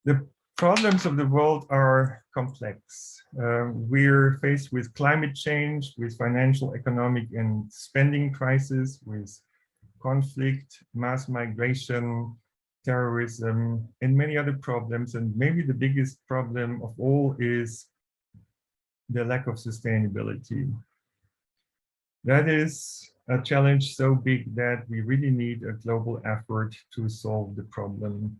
The problems of the world are complex. We're faced with climate change, with financial, economic, and spending crisis, with conflict, mass migration, terrorism, and many other problems. And maybe the biggest problem of all is the lack of sustainability. That is a challenge so big that we really need a global effort to solve the problem.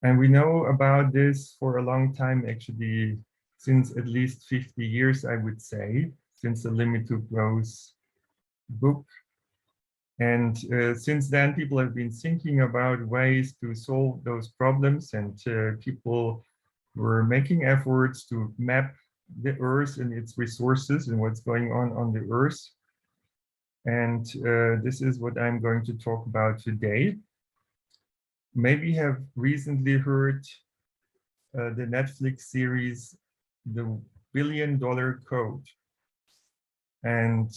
And we know about this for a long time, actually, since at least 50 years, I would say, since the Limit to Growth book. And since then, people have been thinking about ways to solve those problems, and people were making efforts to map the Earth and its resources and what's going on the Earth. And this is what I'm going to talk about today. Maybe you have recently heard the Netflix series, The $1 Billion Code. And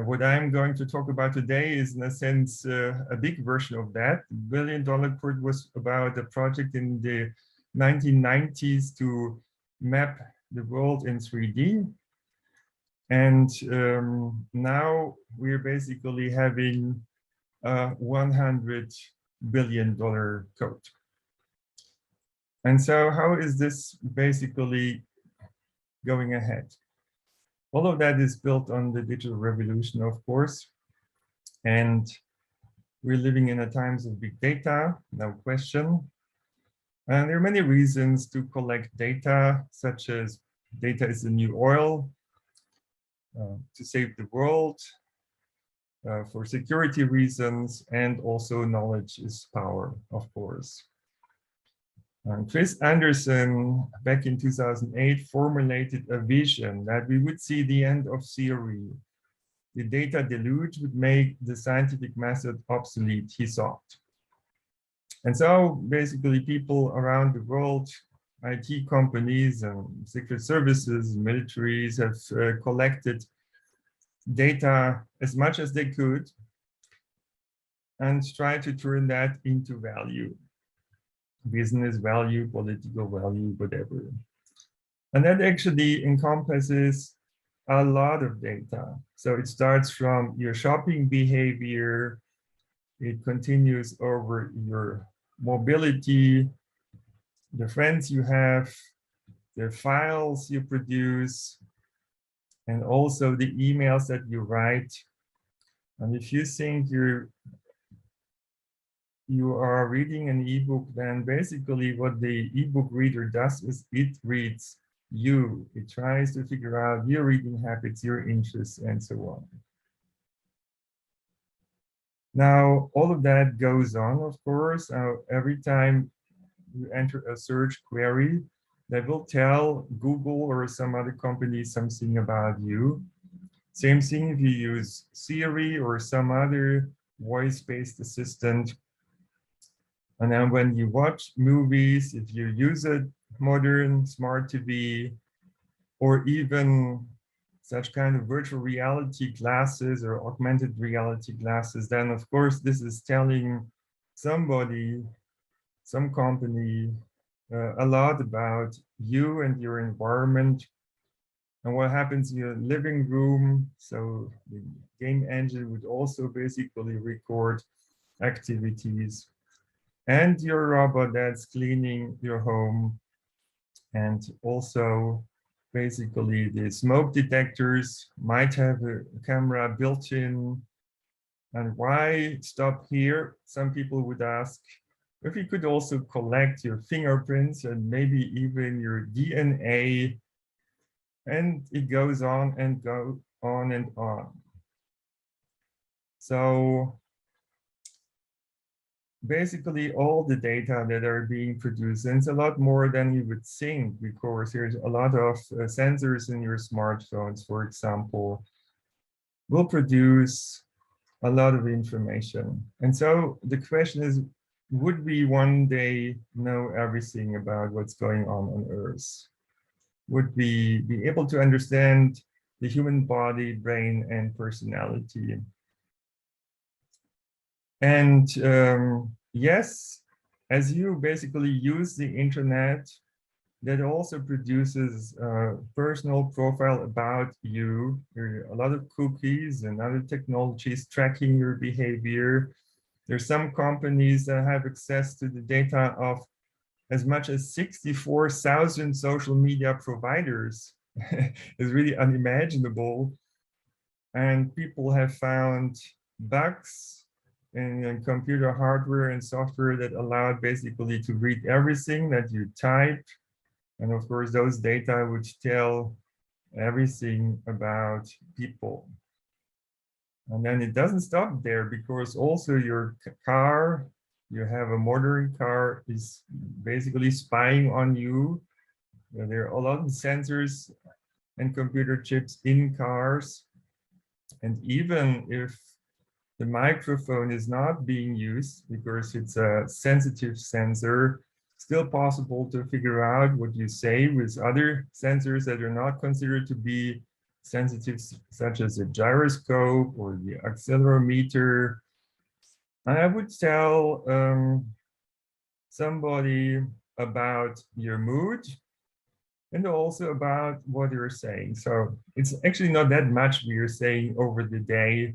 what I'm going to talk about today is, in a sense, a big version of that. The $1 Billion Code was about a project in the 1990s to map the world in 3D. And now we're basically having a $100 billion code. And so how is this basically going ahead? All of that is built on the digital revolution, of course. And we're living in a times of big data, no question. And there are many reasons to collect data, such as data is the new oil, to save the world, for security reasons, and also knowledge is power, of course. Chris Anderson, back in 2008, formulated a vision that we would see the end of theory. The data deluge would make the scientific method obsolete, he thought. And so basically people around the world, IT companies and secret services, militaries have collected data as much as they could and tried to turn that into value. Business value, political value, whatever. And that actually encompasses a lot of data. So it starts from your shopping behavior, it continues over your mobility, the friends you have, the files you produce, and also the emails that you write. And if you think you are reading an ebook, then basically what the ebook reader does is it reads you. It tries to figure out your reading habits, your interests, and so on. Now, all of that goes on, of course. Every time you enter a search query, that will tell Google or some other company something about you. Same thing if you use Siri or some other voice-based assistant. And then when you watch movies, if you use a modern smart TV, or even such kind of virtual reality glasses or augmented reality glasses, then of course this is telling somebody, some company, a lot about you and your environment and what happens in your living room. So the game engine would also basically record activities. And your robot that's cleaning your home, and also basically the smoke detectors might have a camera built in. And why stop here? Some people would ask if you could also collect your fingerprints and maybe even your DNA, and it goes on and go on and on. So basically all the data that are being produced, and it's a lot more than you would think, because there's a lot of sensors in your smartphones, for example, will produce a lot of information. And so the question is, would we one day know everything about what's going on Earth? Would we be able to understand the human body, brain, and personality? And yes, as you basically use the internet, that also produces a personal profile about you. There are a lot of cookies and other technologies tracking your behavior. There's some companies that have access to the data of as much as 64,000 social media providers. It's really unimaginable. And people have found bugs in computer hardware and software that allowed basically to read everything that you type. And of course, those data would tell everything about people. And then it doesn't stop there, because also your car, you have a modern car, is basically spying on you. There are a lot of sensors and computer chips in cars. And even if the microphone is not being used because it's a sensitive sensor, still possible to figure out what you say with other sensors that are not considered to be sensitive, such as the gyroscope or the accelerometer. And I would tell somebody about your mood and also about what you're saying. So it's actually not that much we are saying over the day.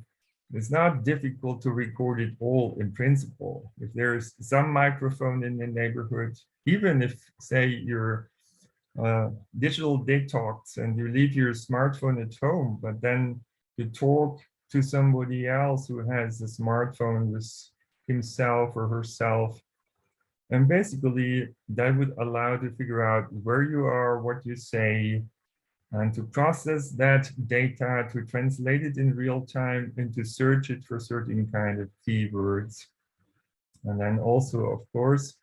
It's not difficult to record it all in principle. If there's some microphone in the neighborhood, even if, say, you're digital detox and you leave your smartphone at home, but then you talk to somebody else who has a smartphone with himself or herself, and basically that would allow to figure out where you are, what you say, and to process that data, to translate it in real time and to search it for certain kind of keywords. And then also, of course,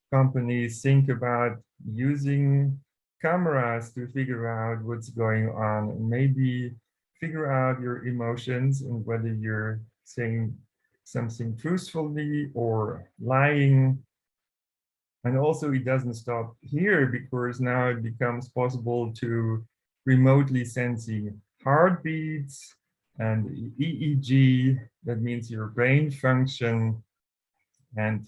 companies think about using cameras to figure out what's going on, and maybe figure out your emotions and whether you're saying something truthfully or lying. And also it doesn't stop here, because now it becomes possible to remotely sensing heartbeats and EEG, that means your brain function. And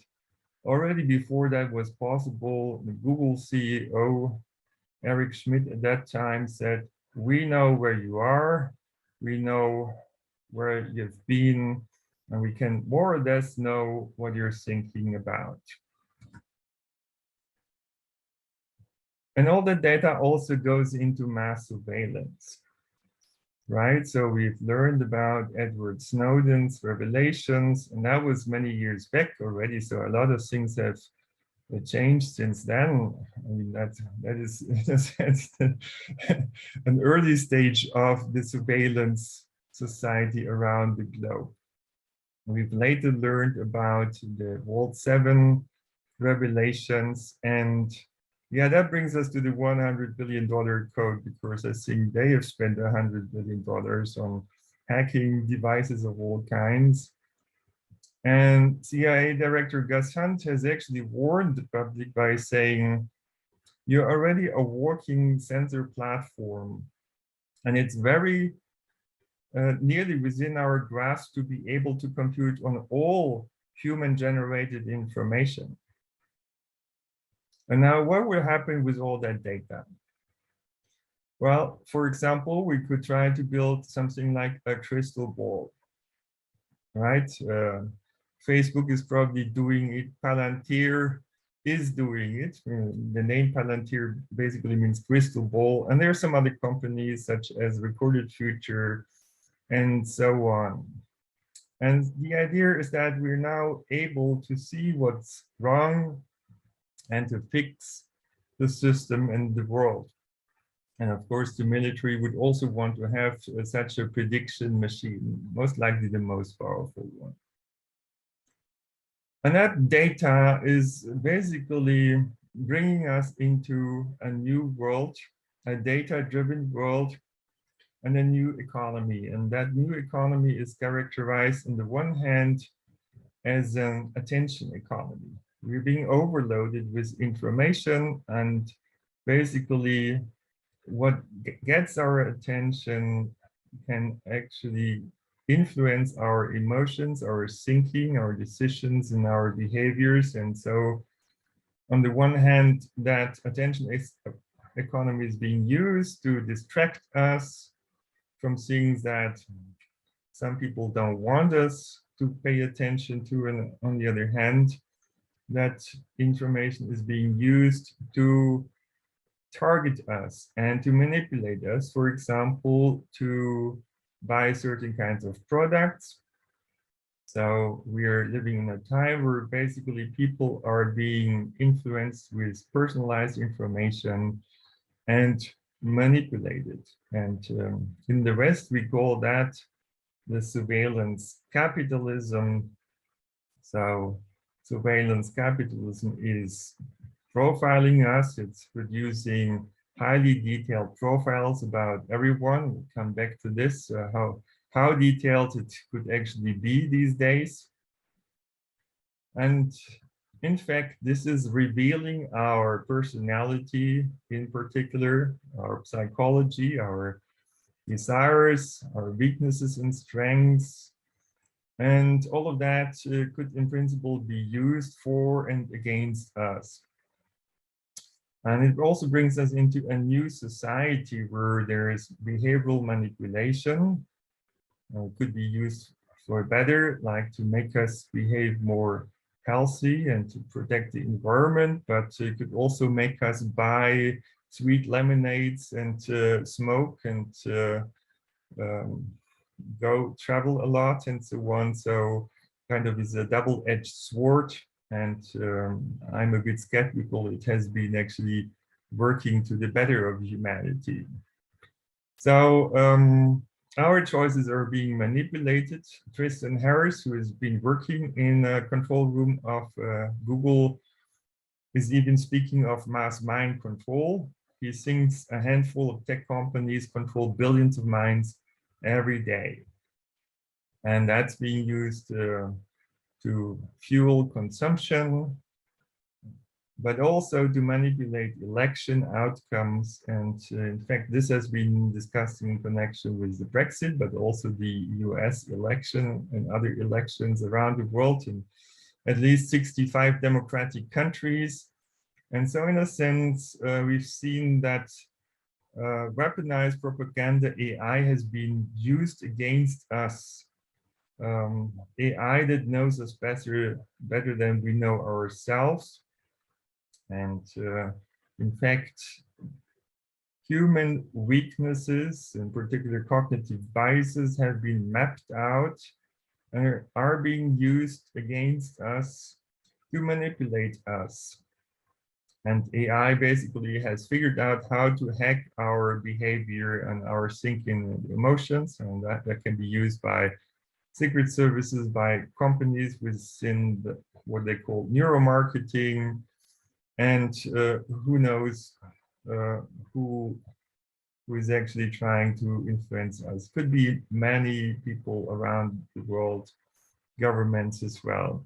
already before that was possible, the Google CEO, Eric Schmidt, at that time said, we know where you are, we know where you've been, and we can more or less know what you're thinking about. And all the data also goes into mass surveillance, right? So we've learned about Edward Snowden's revelations, and that was many years back already. So a lot of things have changed since then. I mean, that is in a sense an early stage of the surveillance society around the globe. We've later learned about the Vault 7 revelations, and yeah, that brings us to the $100 billion code, because I think they have spent $100 billion on hacking devices of all kinds. And CIA Director Gus Hunt has actually warned the public by saying, you're already a working sensor platform, and it's very nearly within our grasp to be able to compute on all human-generated information. And now what will happen with all that data? Well, for example, we could try to build something like a crystal ball, right? Facebook is probably doing it. Palantir is doing it. The name Palantir basically means crystal ball. And there are some other companies such as Recorded Future and so on. And the idea is that we're now able to see what's wrong and to fix the system and the world. And of course, the military would also want to have such a prediction machine, most likely the most powerful one. And that data is basically bringing us into a new world, a data-driven world, and a new economy. And that new economy is characterized on the one hand as an attention economy. We're being overloaded with information, and basically what gets our attention can actually influence our emotions, our thinking, our decisions, and our behaviors. And so on the one hand, that attention economy is being used to distract us from things that some people don't want us to pay attention to, and on the other hand, that information is being used to target us and to manipulate us, for example, to buy certain kinds of products. So we are living in a time where basically people are being influenced with personalized information and manipulated. And in the West, we call that the surveillance capitalism. So surveillance capitalism is profiling us. It's producing highly detailed profiles about everyone. We'll come back to this, how detailed it could actually be these days. And in fact, this is revealing our personality, in particular, our psychology, our desires, our weaknesses and strengths. And all of that could, in principle, be used for and against us. And it also brings us into a new society where there is behavioral manipulation. Could be used for better, like to make us behave more healthy and to protect the environment, but it could also make us buy sweet lemonades and smoke and go travel a lot and so on. So kind of is a double-edged sword. And I'm a bit skeptical it has been actually working to the better of humanity. So our choices are being manipulated. Tristan Harris, who has been working in a control room of Google, is even speaking of mass mind control. He thinks a handful of tech companies control billions of minds every day. And that's being used to fuel consumption, but also to manipulate election outcomes. And in fact, this has been discussed in connection with the Brexit, but also the US election and other elections around the world in at least 65 democratic countries. And so in a sense, we've seen that weaponized propaganda AI has been used against us. AI that knows us better than we know ourselves. And in fact, human weaknesses, in particular cognitive biases, have been mapped out and are being used against us to manipulate us. And AI basically has figured out how to hack our behavior and our thinking and emotions, and that can be used by secret services, by companies within what they call neuromarketing, and who knows who is actually trying to influence us. Could be many people around the world, governments as well.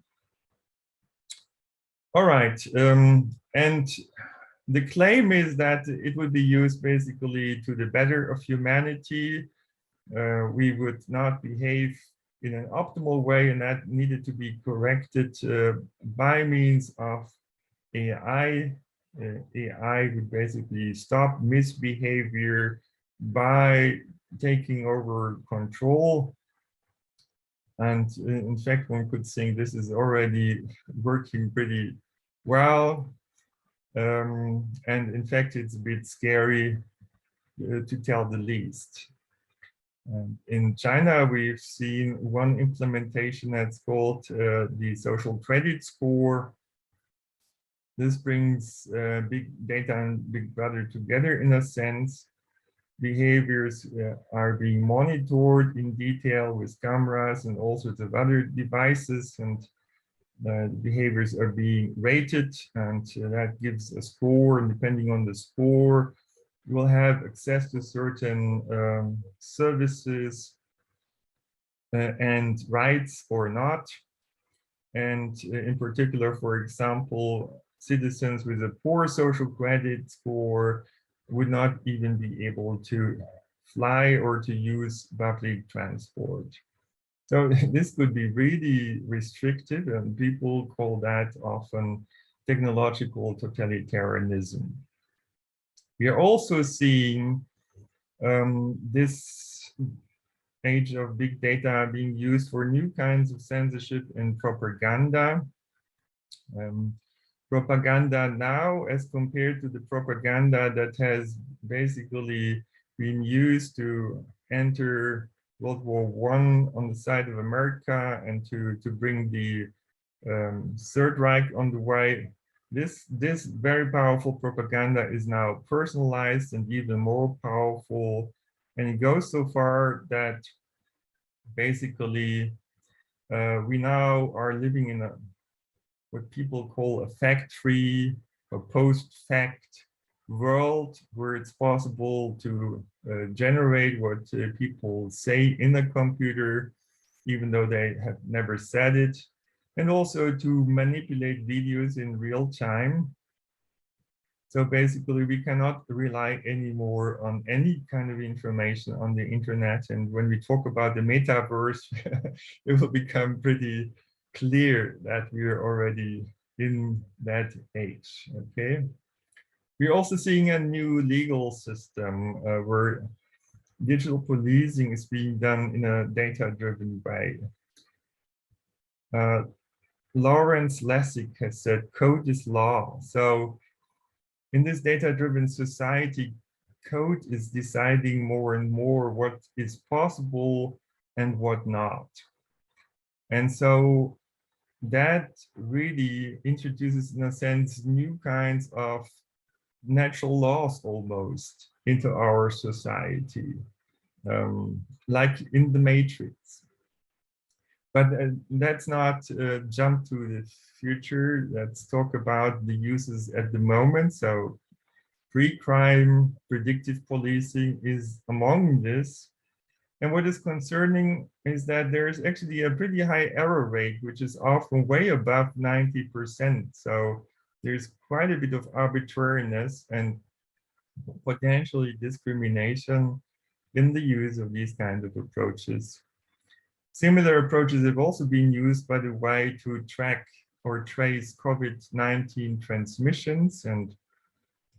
All right, and the claim is that it would be used basically to the better of humanity. We would not behave in an optimal way, and that needed to be corrected by means of AI. AI would basically stop misbehavior by taking over control. And in fact, one could think this is already working pretty well. And in fact, it's a bit scary to tell the least. In China, we've seen one implementation that's called the social credit score. This brings big data and big brother together in a sense. Behaviors are being monitored in detail with cameras and all sorts of other devices, and behaviors are being rated, and that gives a score, and depending on the score, you will have access to certain services and rights or not. And in particular, for example, citizens with a poor social credit score would not even be able to fly or to use public transport. So this could be really restrictive, and people call that often technological totalitarianism. We are also seeing this age of big data being used for new kinds of censorship and propaganda. Propaganda now, as compared to the propaganda that has basically been used to enter World War I on the side of America and to bring the Third Reich on the way. This very powerful propaganda is now personalized and even more powerful. And it goes so far that basically we now are living in a what people call a fact-free or post-fact world where it's possible to generate what people say in a computer, even though they have never said it, and also to manipulate videos in real time. So basically, we cannot rely anymore on any kind of information on the internet. And when we talk about the metaverse, it will become pretty clear that we are already in that age, okay? We're also seeing a new legal system where digital policing is being done in a data-driven way. Lawrence Lessig has said, code is law. So in this data-driven society, code is deciding more and more what is possible and what not. And so that really introduces, in a sense, new kinds of natural laws almost into our society, like in the Matrix. But let's not jump to the future. Let's talk about the uses at the moment. So pre-crime predictive policing is among this. And what is concerning is that there's actually a pretty high error rate, which is often way above 90%. So there's quite a bit of arbitrariness and potentially discrimination in the use of these kinds of approaches. Similar approaches have also been used, by the way, to track or trace COVID-19 transmissions. And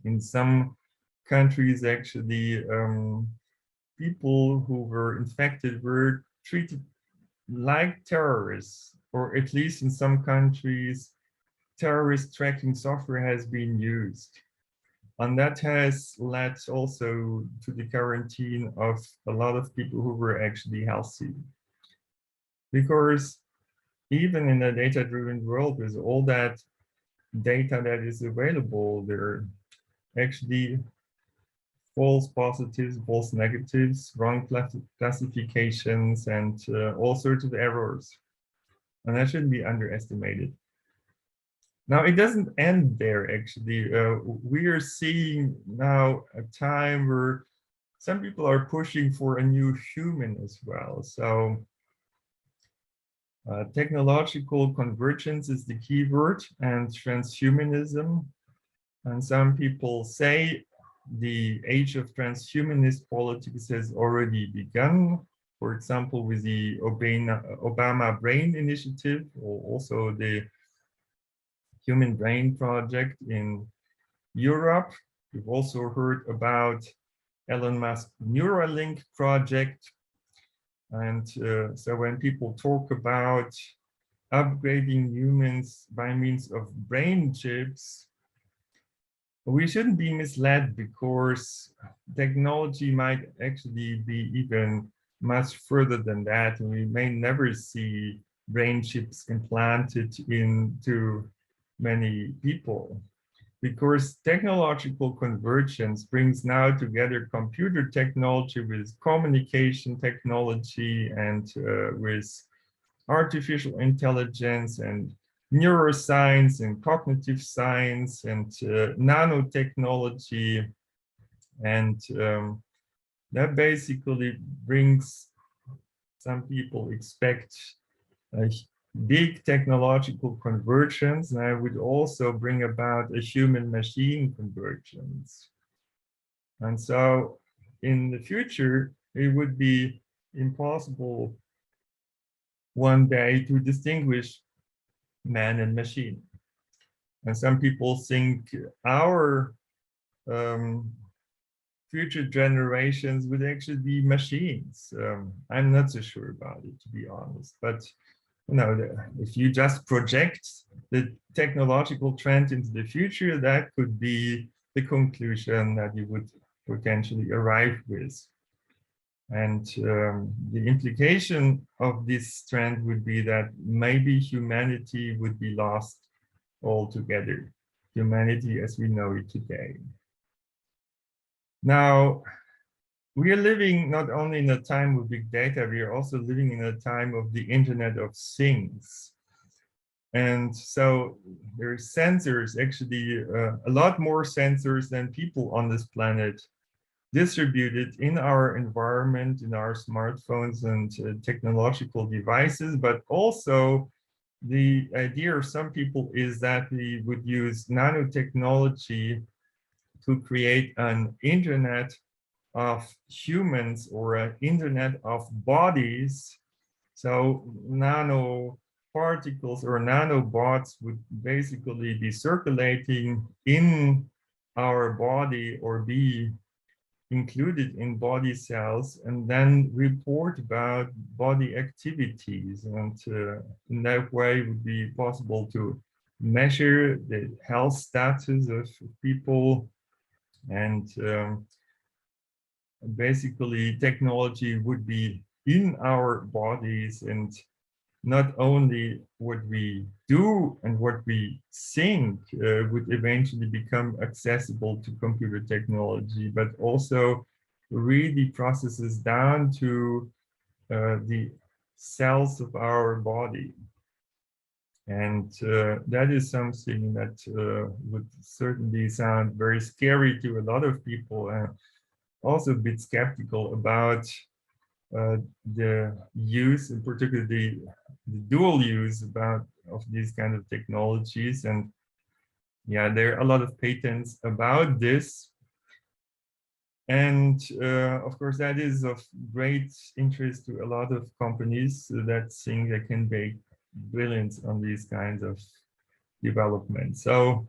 in some countries, actually, people who were infected were treated like terrorists, or at least in some countries, terrorist tracking software has been used. And that has led also to the quarantine of a lot of people who were actually healthy. Because even in a data-driven world, with all that data that is available, there are actually false positives, false negatives, wrong classifications, and all sorts of errors. And that shouldn't be underestimated. Now, it doesn't end there, actually. We are seeing now a time where some people are pushing for a new human as well. So technological convergence is the key word, and transhumanism. And some people say the age of transhumanist politics has already begun. For example, with the Obama Brain Initiative, or also the Human Brain Project in Europe. We've also heard about Elon Musk's Neuralink project. And so when people talk about upgrading humans by means of brain chips, we shouldn't be misled, because technology might actually be even much further than that. And we may never see brain chips implanted into many people, because technological convergence brings now together computer technology with communication technology and with artificial intelligence and neuroscience and cognitive science and nanotechnology. And that basically brings, some people expect a big technological convergence, and I would also bring about a human-machine convergence. And so in the future, it would be impossible one day to distinguish man and machine. And some people think our future generations would actually be machines. I'm not so sure about it, to be honest. But you know, if you just project the technological trend into the future, that could be the conclusion that you would potentially arrive with. And the implication of this trend would be that maybe humanity would be lost altogether. Humanity as we know it today. Now, we are living not only in a time of big data, we are also living in a time of the Internet of Things. And so there are sensors, actually a lot more sensors than people on this planet, distributed in our environment, in our smartphones and technological devices, but also the idea of some people is that we would use nanotechnology to create an internet of humans or an internet of bodies. So nanoparticles or nanobots would basically be circulating in our body or be included in body cells and then report about body activities. And in that way it would be possible to measure the health status of people. And basically technology would be in our bodies, and not only what we do and what we think would eventually become accessible to computer technology, but also really processes down to the cells of our body. And that is something that would certainly sound very scary to a lot of people, and also a bit skeptical about the use, and particularly the dual use of these kind of technologies. And yeah, there are a lot of patents about this. And of course, that is of great interest to a lot of companies that think they can make billions on these kinds of developments. So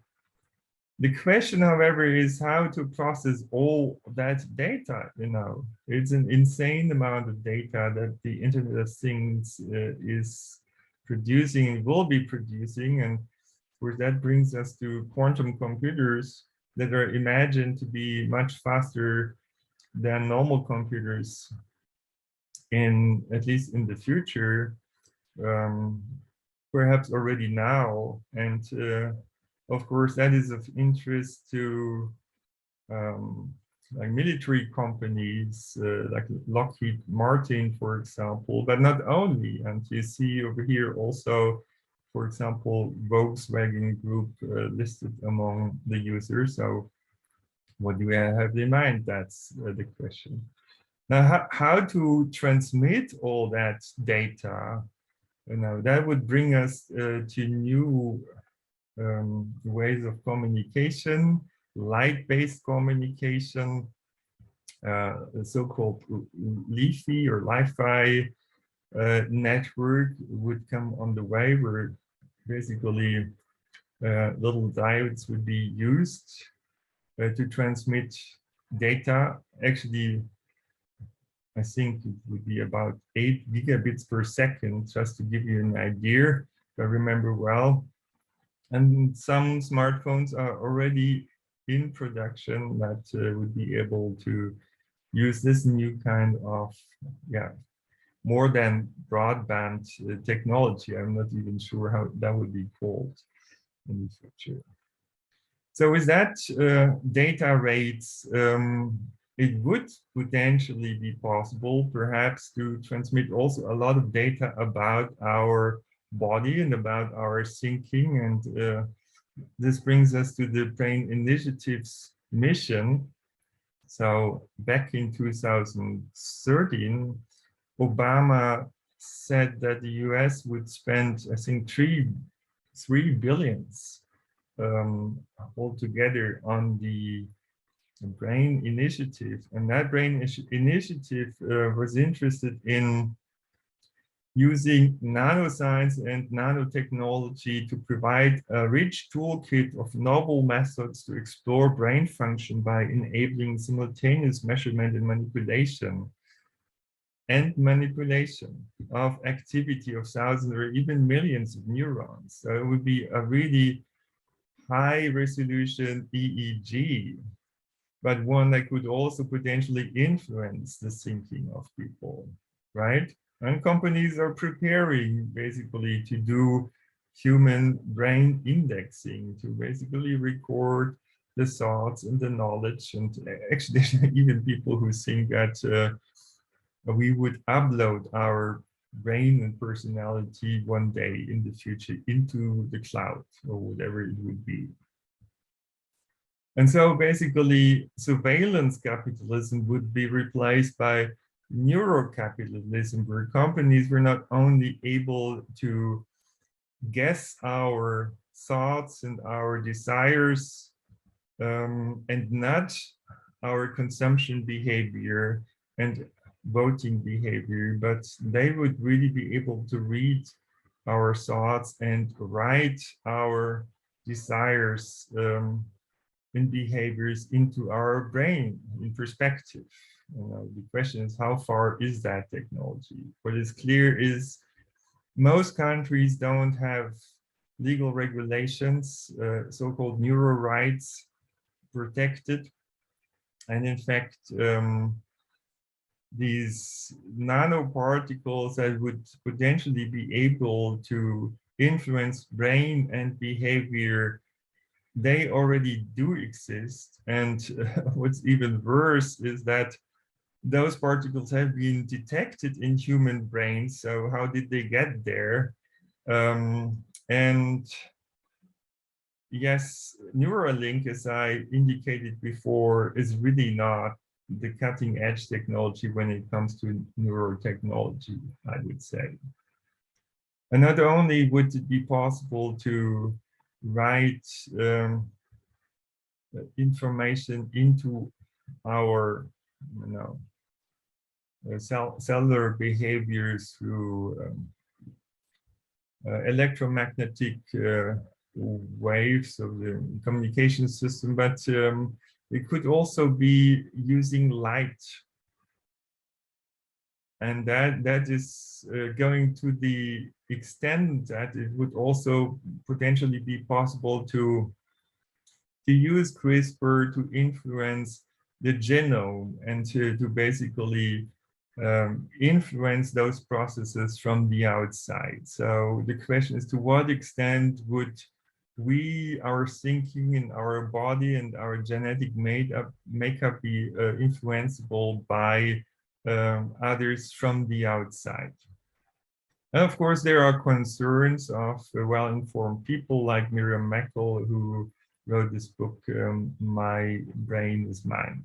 the question, however, is how to process all that data. You know, it's an insane amount of data that the Internet of Things is producing and will be producing. And of course, that brings us to quantum computers that are imagined to be much faster than normal computers at least in the future, perhaps already now. And of course, that is of interest to like military companies like Lockheed Martin, for example, but not only. And you see over here also, for example, Volkswagen Group listed among the users. So what do we have in mind? That's the question. Now, how to transmit all that data? You know, that would bring us to new ways of communication, light-based communication, so-called Li-Fi or Li-Fi network would come on the way, where basically little diodes would be used to transmit data. Actually, I think it would be about 8 gigabits per second, just to give you an idea, if I remember well. And some smartphones are already in production that would be able to use this new kind of, yeah, more than broadband technology. I'm not even sure how that would be called in the future. So with that data rates, it would potentially be possible perhaps to transmit also a lot of data about our body and about our thinking. And this brings us to the Brain Initiative's mission. So back in 2013, Obama said that the US would spend, I think, $3 billion altogether on the Brain Initiative. And that Brain Initiative was interested in using nanoscience and nanotechnology to provide a rich toolkit of novel methods to explore brain function by enabling simultaneous measurement and manipulation of activity of thousands or even millions of neurons. So it would be a really high resolution EEG, but one that could also potentially influence the thinking of people, right? And companies are preparing basically to do human brain indexing to basically record the thoughts and the knowledge. And actually, even people who think that we would upload our brain and personality one day in the future into the cloud or whatever it would be. And so basically surveillance capitalism would be replaced by neurocapitalism, where companies were not only able to guess our thoughts and our desires and nudge our consumption behavior and voting behavior, but they would really be able to read our thoughts and write our desires and behaviors into our brain in perspective. The question is, how far is that technology? What is clear is most countries don't have legal regulations, so-called neuro rights protected. And in fact, these nanoparticles that would potentially be able to influence brain and behavior, they already do exist. And what's even worse is that those particles have been detected in human brains. So how did they get there? And yes, Neuralink, as I indicated before, is really not the cutting edge technology when it comes to neurotechnology, I would say. And not only would it be possible to write information into our cellular behaviors through electromagnetic waves of the communication system, but it could also be using light. And that is going to the extent that it would also potentially be possible to use CRISPR to influence the genome and to basically influence those processes from the outside. So the question is, to what extent would our thinking in our body and our genetic makeup be influenceable by others from the outside? And of course, there are concerns of well-informed people like Miriam Meckel, who wrote this book, My Brain is Mine.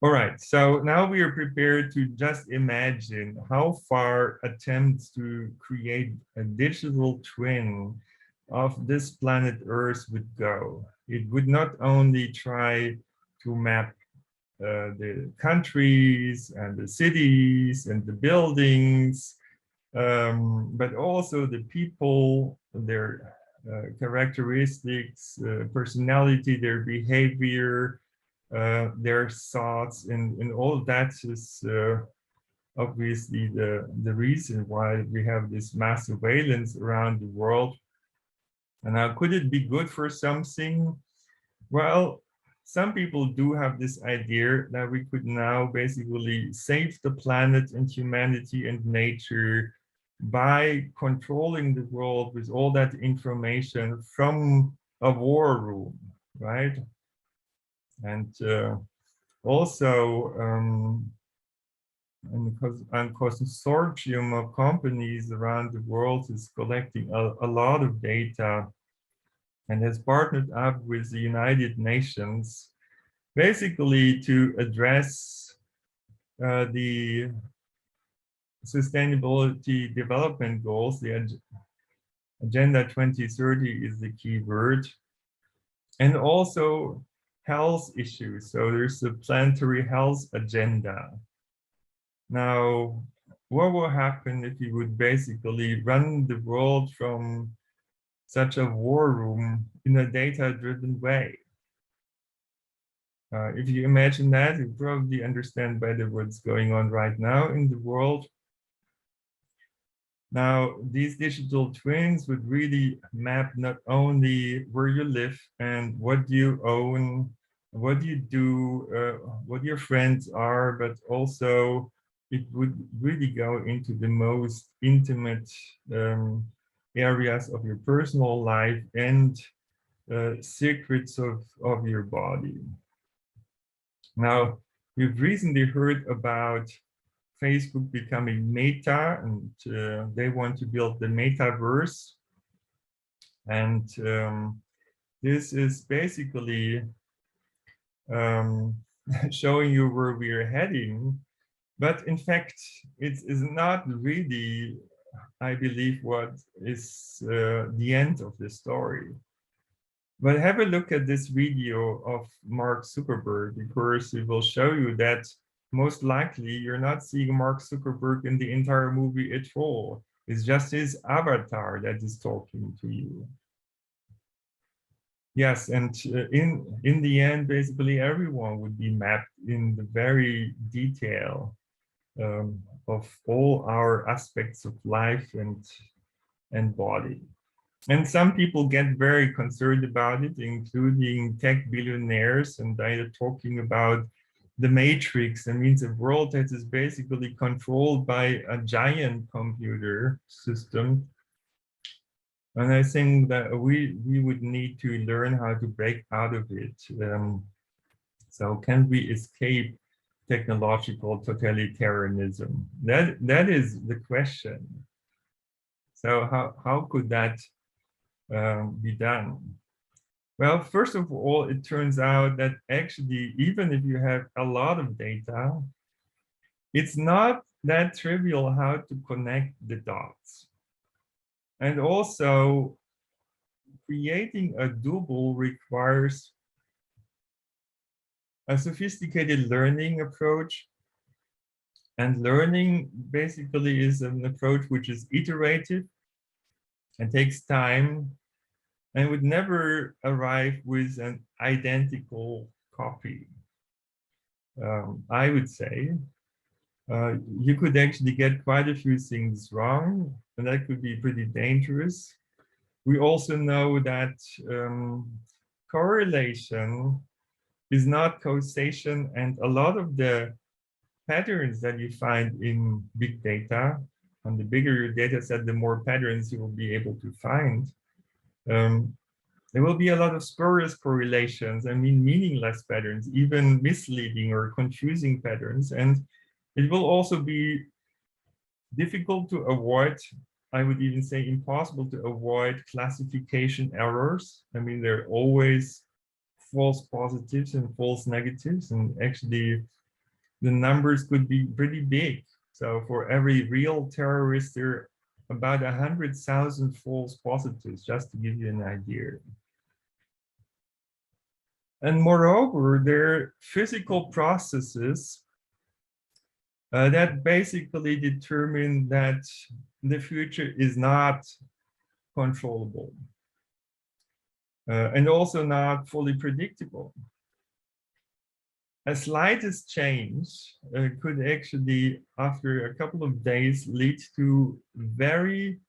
All right, so now we are prepared to just imagine how far attempts to create a digital twin of this planet Earth would go. It would not only try to map the countries and the cities and the buildings, but also the people, their characteristics, personality, their behavior, their thoughts, and all of that is obviously the reason why we have this mass surveillance around the world. And now, could it be good for something? Well, some people do have this idea that we could now basically save the planet and humanity and nature by controlling the world with all that information from a war room, right? And also, a consortium of companies around the world is collecting a lot of data and has partnered up with the United Nations basically to address the sustainability development goals. The Agenda 2030 is the key word. And also health issues. So there's the planetary health agenda. Now, what will happen if you would basically run the world from such a war room in a data-driven way? If you imagine that, you probably understand better what's going on right now in the world. Now, these digital twins would really map not only where you live and what you own, what you do, what your friends are, but also it would really go into the most intimate areas of your personal life and secrets of your body. Now, we've recently heard about Facebook becoming Meta, and they want to build the metaverse. And this is basically showing you where we are heading. But in fact, it is not really, I believe, what is the end of the story. But have a look at this video of Mark Zuckerberg, because it will show you that most likely you're not seeing Mark Zuckerberg in the entire movie at all. It's just his avatar that is talking to you. Yes, and in the end, basically everyone would be mapped in the very detail of all our aspects of life and body. And some people get very concerned about it, including tech billionaires, and they are talking about the matrix. That means a world that is basically controlled by a giant computer system. And I think that we would need to learn how to break out of it. So can we escape technological totalitarianism? That is the question. So how could that be done? Well, first of all, it turns out that actually, even if you have a lot of data, it's not that trivial how to connect the dots. And also, creating a double requires a sophisticated learning approach. And learning basically is an approach which is iterative and takes time and would never arrive with an identical copy. I would say you could actually get quite a few things wrong, and that could be pretty dangerous. We also know that correlation is not causation, and a lot of the patterns that you find in big data, and the bigger your data set, the more patterns you will be able to find. There will be a lot of spurious correlations, I mean meaningless patterns, even misleading or confusing patterns. And it will also be difficult to avoid, I would even say impossible to avoid classification errors. I mean, there are always false positives and false negatives, and actually the numbers could be pretty big. So for every real terrorist, there are about 100,000 false positives, just to give you an idea. And moreover, there are physical processes that basically determine that the future is not controllable and also not fully predictable. A slightest change could actually, after a couple of days, lead to very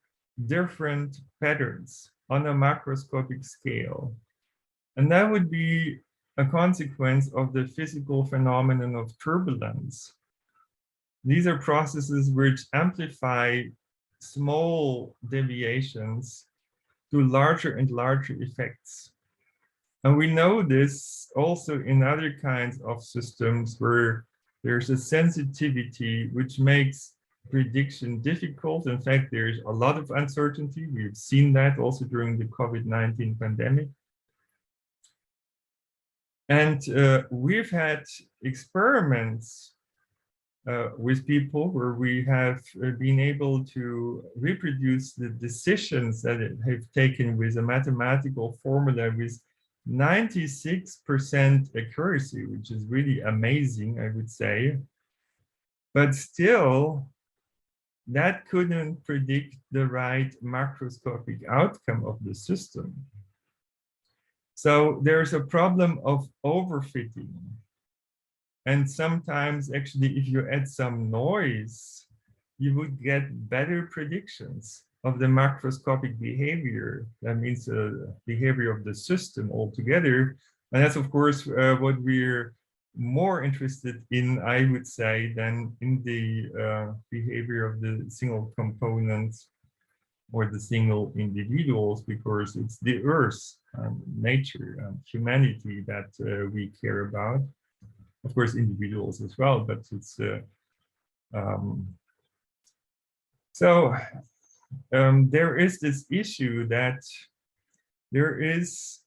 different patterns on a macroscopic scale. And that would be a consequence of the physical phenomenon of turbulence. These are processes which amplify small deviations to larger and larger effects. And we know this also in other kinds of systems where there's a sensitivity which makes prediction difficult. In fact, there's a lot of uncertainty. We've seen that also during the COVID-19 pandemic. And we've had experiments with people where we have been able to reproduce the decisions that it have taken with a mathematical formula with 96% accuracy, which is really amazing, I would say. But still, that couldn't predict the right macroscopic outcome of the system. So there's a problem of overfitting. And sometimes actually, if you add some noise, you would get better predictions of the macroscopic behavior. That means the behavior of the system altogether. And that's, of course, what we're more interested in, I would say, than in the behavior of the single components or the single individuals, because it's the earth, nature, humanity that we care about. Of course, individuals as well, but it's um, so there is this issue that there is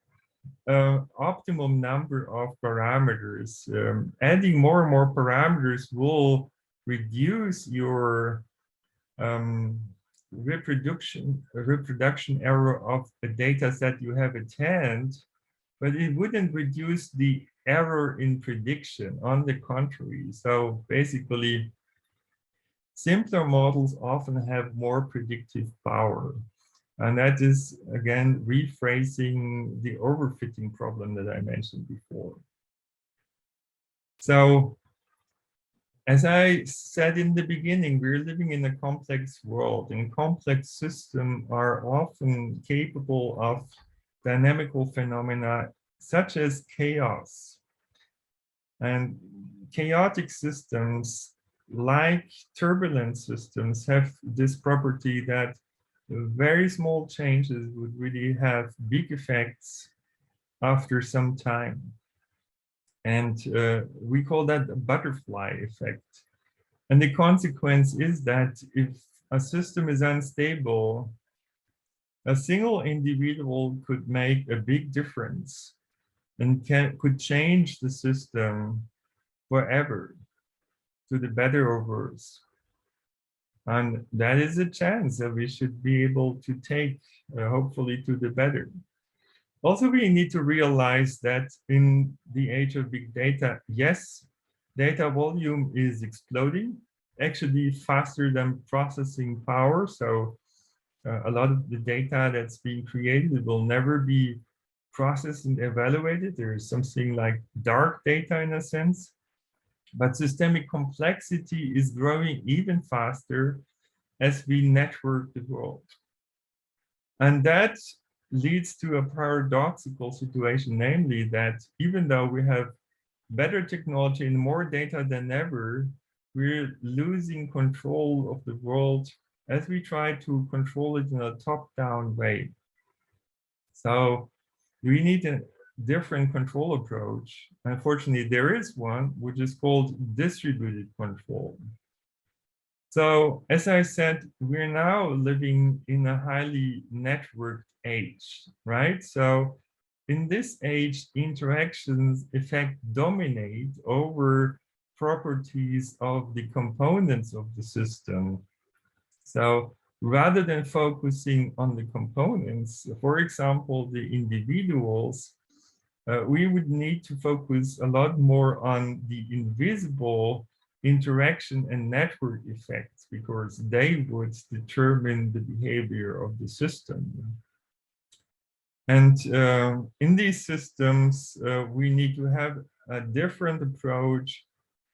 an optimum number of parameters. Adding more and more parameters will reduce your reproduction error of the data set you have at hand, but it wouldn't reduce the error in prediction. On the contrary, so basically, simpler models often have more predictive power. And that is, again, rephrasing the overfitting problem that I mentioned before. So, as I said in the beginning, we're living in a complex world, and complex systems are often capable of dynamical phenomena such as chaos. And chaotic systems, like turbulent systems, have this property that very small changes would really have big effects after some time. And we call that the butterfly effect. And the consequence is that if a system is unstable, a single individual could make a big difference and could change the system forever, to the better or worse. And that is a chance that we should be able to take, hopefully, to the better. Also, we need to realize that in the age of big data, yes, data volume is exploding, actually faster than processing power. So a lot of the data that's being created will never be processed and evaluated. There is something like dark data in a sense. But systemic complexity is growing even faster as we network the world. And that leads to a paradoxical situation, namely that even though we have better technology and more data than ever, we're losing control of the world as we try to control it in a top-down way. So we need a different control approach. Unfortunately, there is one, which is called distributed control. So as I said, we're now living in a highly networked age, right? So in this age, interactions in fact dominate over properties of the components of the system. So rather than focusing on the components, for example, the individuals, we would need to focus a lot more on the invisible interaction and network effects, because they would determine the behavior of the system. And in these systems, we need to have a different approach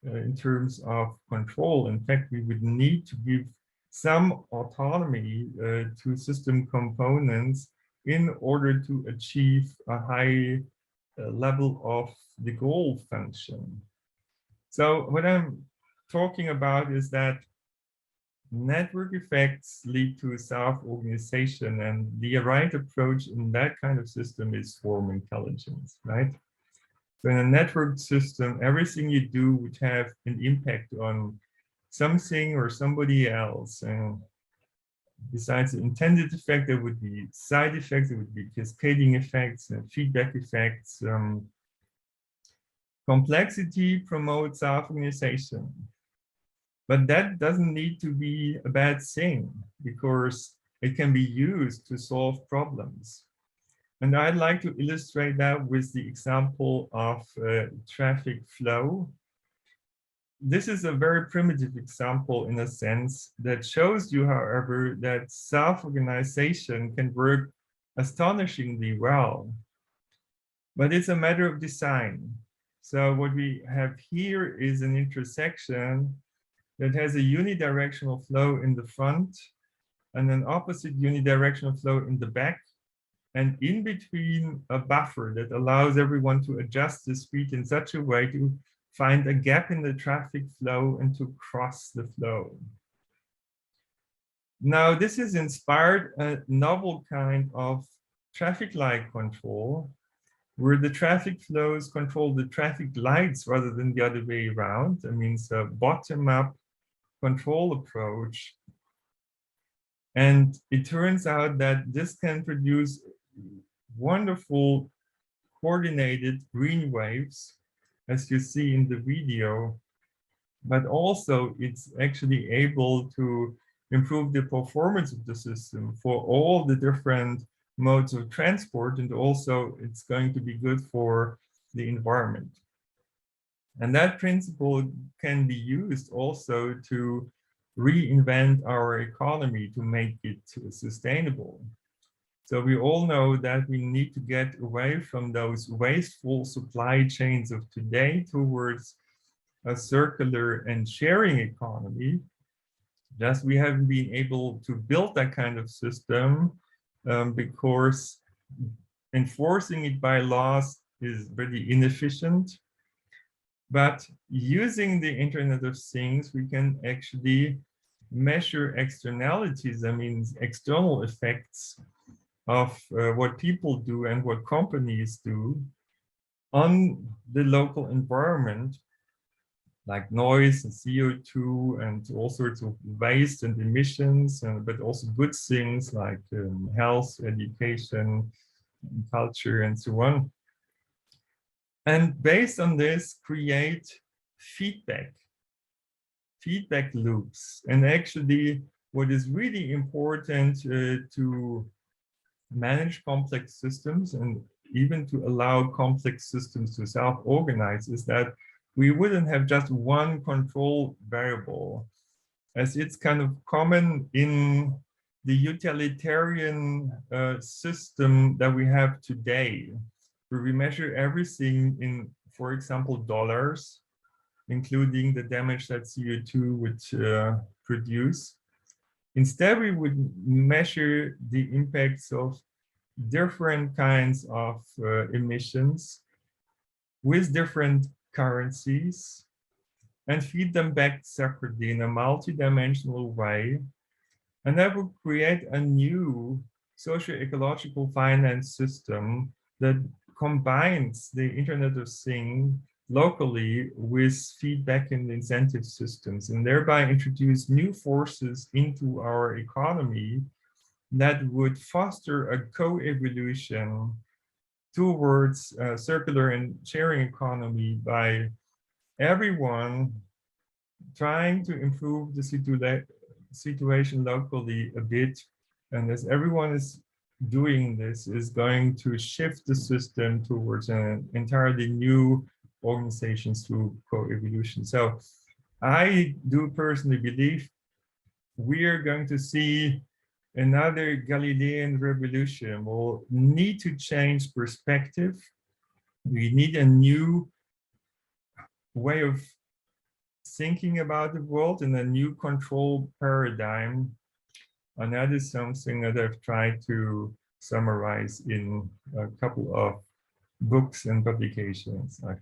in terms of control. In fact, we would need to give some autonomy to system components in order to achieve a high level of the goal function. So what I'm talking about is that network effects lead to self-organization, and the right approach in that kind of system is swarm intelligence, right? So in a network system, everything you do would have an impact on something or somebody else. And besides the intended effect, there would be side effects, there would be cascading effects and feedback effects. Complexity promotes self-organization. But that doesn't need to be a bad thing, because it can be used to solve problems. And I'd like to illustrate that with the example of traffic flow. this is a very primitive example in a sense that shows you, however, that self-organization can work astonishingly well, but it's a matter of design. So what we have here is an intersection that has a unidirectional flow in the front and an opposite unidirectional flow in the back, and in between a buffer that allows everyone to adjust the speed in such a way to find a gap in the traffic flow and to cross the flow. Now, this has inspired a novel kind of traffic light control, where the traffic flows control the traffic lights rather than the other way around. That means a bottom-up control approach. And it turns out that this can produce wonderful coordinated green waves, as you see in the video, but also it's actually able to improve the performance of the system for all the different modes of transport, and also it's going to be good for the environment. And that principle can be used also to reinvent our economy to make it sustainable. So we all know that we need to get away from those wasteful supply chains of today towards a circular and sharing economy. Just we haven't been able to build that kind of system because enforcing it by laws is really inefficient. But using the Internet of Things, we can actually measure externalities, I mean, external effects of what people do and what companies do on the local environment, like noise and CO2 and all sorts of waste and emissions, but also good things like health, education, culture, and so on. And based on this, create feedback loops. And actually, what is really important to manage complex systems and even to allow complex systems to self-organize is that we wouldn't have just one control variable, as it's kind of common in the utilitarian system that we have today, where we measure everything in, for example, dollars, including the damage that CO2 would produce. Instead, we would measure the impacts of different kinds of emissions with different currencies and feed them back separately in a multidimensional way. And that would create a new socio-ecological finance system that combines the Internet of Things locally with feedback and incentive systems, and thereby introduce new forces into our economy that would foster a co-evolution towards a circular and sharing economy by everyone trying to improve the situation locally a bit. And as everyone is doing this, is going to shift the system towards an entirely new organizations through co-evolution. So I do personally believe we're going to see another Galilean revolution. We'll need to change perspective. We need a new way of thinking about the world and a new control paradigm. And that is something that I've tried to summarize in a couple of books and publications.